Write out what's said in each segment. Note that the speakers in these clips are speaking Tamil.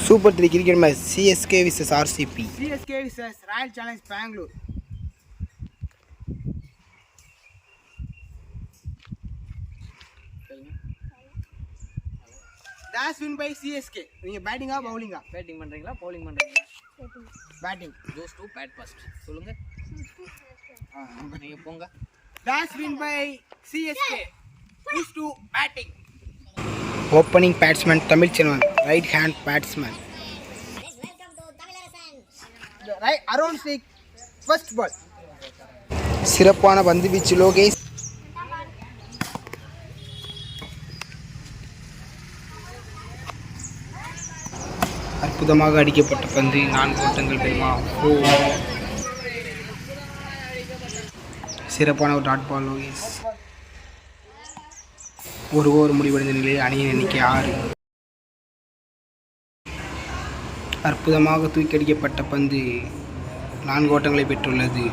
Super 3 cricket match CSK vs RCP. CSK vs Royal Challenge Bangalore. Dash win by CSK. நீங்க பேட்டிங்கா பவுலிங்கா? பேட்டிங் பண்றீங்களா bowling பண்றீங்களா? Batting. Those two bat first. சொல்லுங்க. நீங்க போங்க. Dash win by CSK. Who's to batting? Opening batsman Tamil Chelvan, right hand batsman. Right around stick first ball. சிறப்பான பந்து வீச்சு லோகேஷ். அற்புதமாக அடிக்கப்பட்ட பந்து 4 ஓட்டங்கள் பெறுமா. சிறப்பான ஒரு டாட் பால் லோகேஷ். ஒரு ஓவர் முடிவடைந்த நிலையில் அணியின் எண்ணிக்கை 6. அற்புதமாக தூக்கடிக்கப்பட்ட பந்து 4 ஓட்டங்களை பெற்றுள்ளது.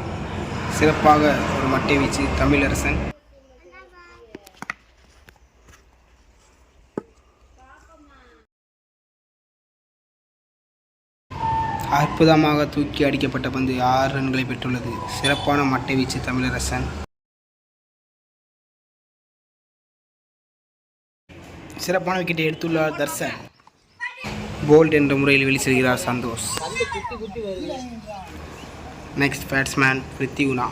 சிறப்பாக ஒரு மட்டை வீச்சு தமிழரசன். அற்புதமாக தூக்கி அடிக்கப்பட்ட பந்து 6 ரன்களை பெற்றுள்ளது. சிறப்பான மட்டை வீச்சு தமிழரசன். சிறப்பான விக்கெட்டை எடுத்துள்ளார் தர்சன். போல்ட் என்ற முறையில் வெளி செல்கிறார் Santosh. Next batsman Prithiguna.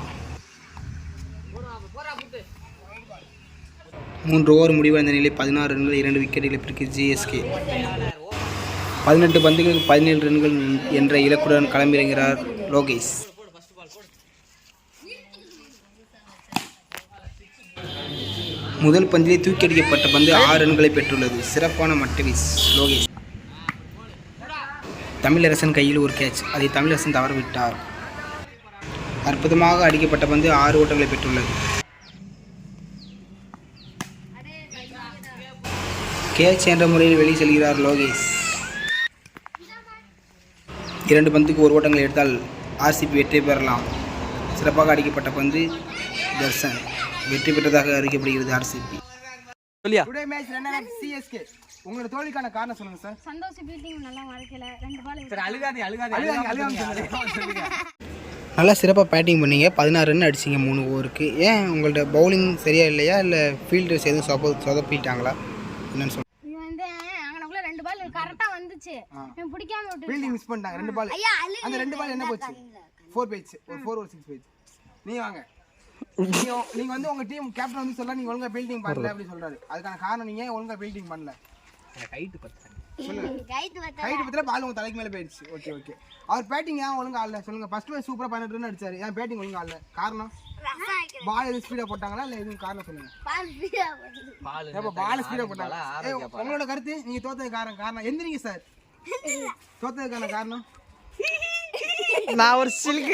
3 over முடிவடைந்த நிலை 16 ரன்கள் 2 விக்கெட் இழப்பிற்கு ஜிஎஸ்கே. 18 பந்துகளுக்கு 17 ரன்கள் என்ற இலக்குடன் களமிறங்குகிறார் லோகேஷ். முதல் பந்திலே தூக்கி பந்து 6 ரன்களை பெற்றுள்ளது. சிறப்பான மட்டை வீச்சு லோகேஷ். தமிழரசன் கையில் ஒரு கேட்ச், அதை தமிழரசன் தவறவிட்டார். அற்புதமாக அடிக்கப்பட்ட பந்து 6 ஓட்டங்களை பெற்றுள்ளது. கேட்ச் என்ற முறையில் வெளியே செல்கிறார் லோகேஷ். 2 பந்துக்கு 1 ஓட்டங்களை எடுத்தால் ஆர்சிபி வெற்றி பெறலாம். சிறப்பாக அடிக்கப்பட்ட பந்து தர்சன். வெற்றி பெற்றதாக அறிவிக்கப்படுகிறது RCB. Today match runner up CSK. உங்களோட தோல்விக்கான காரணம் சொல்லுங்க சார். சந்தோஷ் பீட்டிங் நல்லா மறக்கல. 2 பால் சரி அழுகாதீங்க நல்லா சிறப்பாக பேட்டிங் பண்ணீங்க. 16 ரன் அடிச்சிங்க 3 ஓவருக்கு. ஏன் உங்கள்ட்ட பவுலிங் சரியா இல்லையா இல்லை ஃபீல்டர்ஸ் எதுவும் சொதப்பிட்டாங்களா என்னன்னு சொல்லுங்க. இது வந்து அங்கனக்குள்ள 2 பால் கரெக்ட்டா வந்துச்சு. நான் பிடிக்காம விட்டு ஃபீல்டிங் மிஸ் பண்ணிட்டாங்க 2 பால். அந்த 2 பால் என்ன போச்சு? 4 போயிடுச்சு. ஒரு 4 ஒரு 6 போயிடுச்சு. நீங்க வாங்க. நீங்க வந்து உங்க டீம் கேப்டன் வந்து சொல்ல நீங்க ஒழுங்கா ஃபீல்டிங் பண்ணல அப்படி சொல்றாரு. அதுக்கான காரணம் நீங்க ஒழுங்கா ஃபீல்டிங் பண்ணல. ஹைட் பத்தல. சொல்லுங்க. ஹைட் பத்தல பால் உங்க தலைக்கு மேல போயிடுச்சு. ஓகே. அவர் பேட்டிங் ஏன் ஒழுங்கா ஆடல சொல்லுங்க. ஃபர்ஸ்ட் மேட்ச் சூப்பரா 18 ரன் அடிச்சாரு. ஏன் பேட்டிங் ஒழுங்கா ஆடல? காரணம் பால் எது ஸ்பீடா போட்டாங்களா இல்ல எதுவும் காரணம் சொல்லுங்க. பால் ஸ்பீடா போட்டாங்களா? உங்களோட கருத்து நீங்க தோத்ததுக்கு காரணம் எந்திரிங்க சார். தோத்ததுக்கான காரணம் நான் ஒரு silk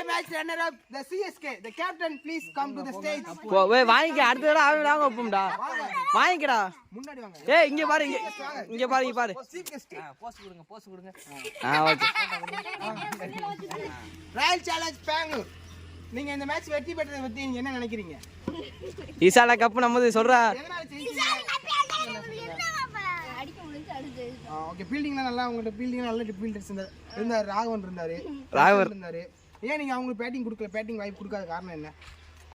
match runner up the CSK. the captain please come to the stage. போய் வாங்கிக்க. அடுத்த தடவை அவன் வாங்க வைப்போம்டா. வாங்கிக்கடா. முன்னாடி வாங்க. ஏய் இங்க பாரு இங்க பாரு போஸ் கொடுங்க. ஓகே. Royal challenge Bangalore. நீங்க இந்த மேட்ச் வெற்றி பெற்றதை பத்தி நீங்க என்ன நினைக்கிறீங்க? ஈசாலா கப் நம்ம சொல்றா. எதனால அடிக்க முடிஞ்சு அடுத்து. ஓகே ஃபீல்டிங்ல நல்லா உங்கள்ட்ட ஃபீல்டிங்ல நல்ல ஃபீல்டர்ஸ் இருந்தார். ராகவன் இருந்தாரு. ஏன் நீங்க அவங்களுக்கு பேட்டிங் வாய்ப்பு கொடுக்காத காரணம் என்ன?